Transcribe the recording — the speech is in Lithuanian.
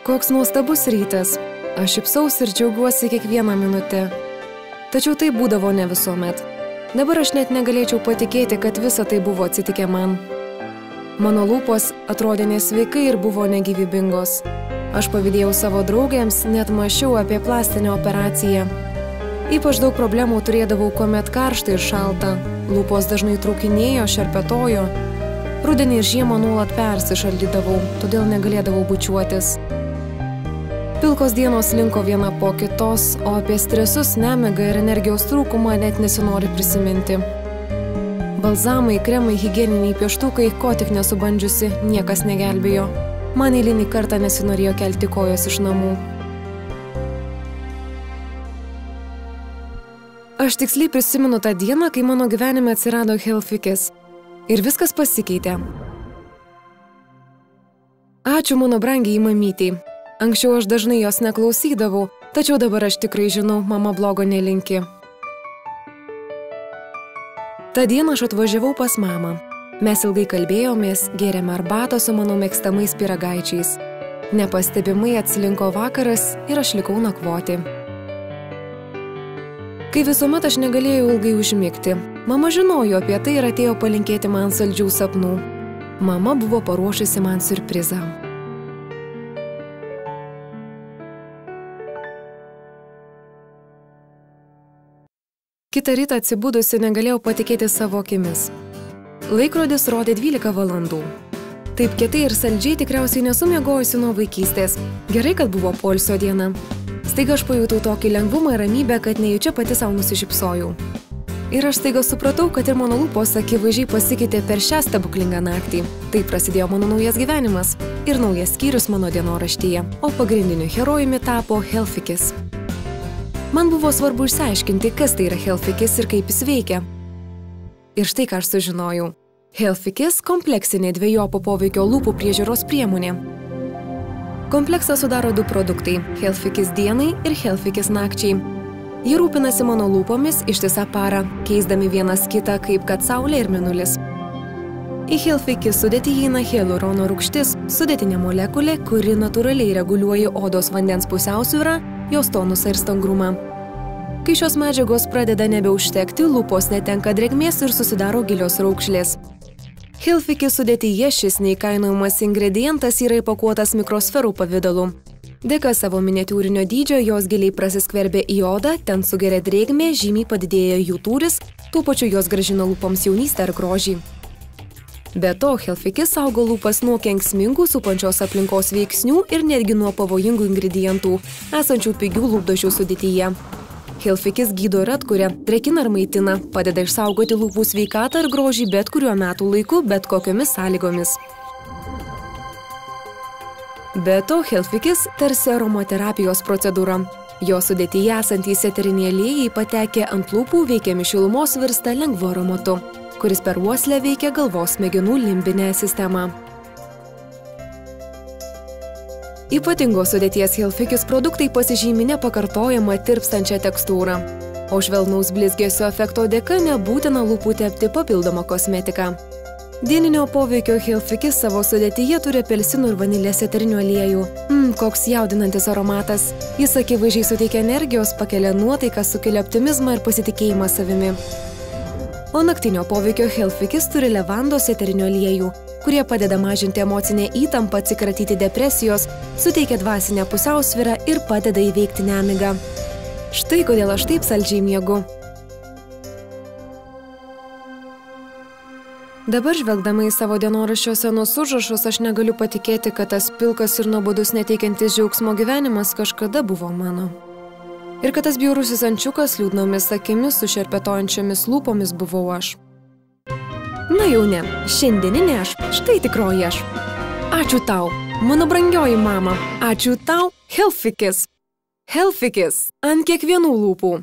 Koks nuostabus rytas. Aš šypsausi ir džiaugiuosi kiekvieną minutę. Tačiau tai būdavo ne visuomet. Dabar aš net negalėčiau patikėti, kad visa tai buvo atsitikę man. Mano lūpos atrodė nesveikai ir buvo negyvybingos. Aš pavydėjau savo draugėms, net mąsčiau apie plastinę operaciją. Ypač daug problemų turėdavau, kuomet karšta ir šalta. Lūpos dažnai trūkinėjo, šerpetojo. Rudenį ir žiemą nuolat persišaldydavau, todėl negalėdavau bučiuotis. Pilkos dienos linko viena po kitos, o apie stresus, nemigą ir energijos trūkumą net nesinori prisiminti. Balzamai, kremai, higieniniai pieštukai, ko tik nesubandžiusi, niekas negelbėjo. Man eilinį kartą nesinorėjo kelti kojos iš namų. Aš tiksliai prisimenu tą dieną, kai mano gyvenime atsirado Healthfix. Ir viskas pasikeitė. Ačiū mano brangiai mamytei. Anksčiau aš dažnai jos neklausydavau, tačiau dabar aš tikrai žinau, mama blogo nelinki. Ta diena aš atvažiavau pas mamą. Mes ilgai kalbėjomės, gėrėme arbatą su mano mėgstamais pyragaičiais. Nepastebimai atsilinko vakaras ir aš likau nakvoti. Kai visuomet aš negalėjau ilgai užmigti, mama žinojo apie tai ir atėjo palinkėti man saldžių sapnų. Mama buvo paruošusi man siurprizą. Kitą rytą atsibudusi negalėjau patikėti savo akimis. Laikrodis rodė 12 valandų. Taip kietai ir saldžiai tikriausiai nesu miegojusi nuo vaikystės. Gerai, kad buvo poilsio diena. Staiga aš pajutau tokį lengvumą ir ramybę, kad nejučia pati savo nusišypsojau. Ir aš staiga supratau, kad ir mano lūpos akivaizdžiai pasikeitė per šią stebuklingą naktį. Taip prasidėjo mano naujas gyvenimas ir naujas skyrius mano dienoraštyje, o pagrindiniu herojumi tapo Healthfix. Man buvo svarbu išsiaiškinti, kas tai yra Healthfix ir kaip jis veikia. Ir štai ką aš sužinojau. Healthfix – kompleksinė dvejopo poveikio lūpų priežiūros priemonė. Kompleksą sudaro du produktai – Healthfix dienai ir Healthfix nakčiai. Jie rūpinasi mano lūpomis ištisą parą, keisdami vienas kitą kaip kad saulė ir mėnulis. Į Healthfix sudėtį įeina hialurono rūgštis, sudėtinė molekulė, kuri natūraliai reguliuoja odos vandens pusiausvyrą, jos tonusą ir stangrumą. Kai šios medžiagos pradeda nebeužtekti, lūpos netenka drėgmės ir susidaro gilios raukšlės. Healthfix sudėtyje šis neįkainojamas ingredientas yra įpakuotas mikrosferų pavidalu. Dėka savo miniatiūrinio dydžio jos giliai prasiskverbia į odą, ten sugeria drėgmė, žymiai padidėja jų tūris, tuo pačiu jos grąžina lūpoms jaunystę ar grožį. Be to, Healthfix saugo lūpas nuo kenksmingų supančios aplinkos veiksnių ir netgi nuo pavojingų ingredientų, esančių pigių lūpdažių sudėtyje. Healthfix gydo ir atkuria, drėkina ir maitina, padeda išsaugoti lūpų sveikatą ir grožį bet kuriuo metų laiku, bet kokiomis sąlygomis. Be to, Healthfix tarsi aromaterapijos procedūra. Jo sudėtyje esantys eteriniai aliejai patekę ant lūpų veikiami šilumos virsta lengvu aromatu, kuris per uoslę veikia galvos smegenų limbinę sistemą. Ypatingos sudėties Healthfix produktai pasižymi nepakartojamą tirpstančią tekstūrą, o švelnaus blizgesio efekto dėka nebūtina lūpų tepti papildomą kosmetiką. Dieninio poveikio Healthfix savo sudėtyje turi apelsinų ir vanilės eterinių aliejų. Koks jaudinantis aromatas. Jis akivaizdžiai suteikia energijos, pakelia nuotaiką, sukelia optimizmą ir pasitikėjimą savimi. O naktinio poveikio Healthfix turi levandos eterinių aliejų, kurie padeda mažinti emocinę įtampą, atsikratyti depresijos, suteikia dvasinę pusiausvyrą ir padeda įveikti nemigą. Štai kodėl aš taip saldžiai miegu. Dabar žvelgdama į savo dienoraščio senus užrašus, aš negaliu patikėti, kad tas pilkas ir nuobodus neteikiantis džiaugsmo gyvenimas kažkada buvo mano. Ir kad tas bjaurusis ančiukas liūdnomis akimis su šerpetojančiomis lūpomis buvau aš. Na jau ne, šiandieninė aš, štai tikroji aš. Ačiū tau, mano brangioji mama, ačiū tau, Healthfix. Healthfix ant kiekvienų lūpų.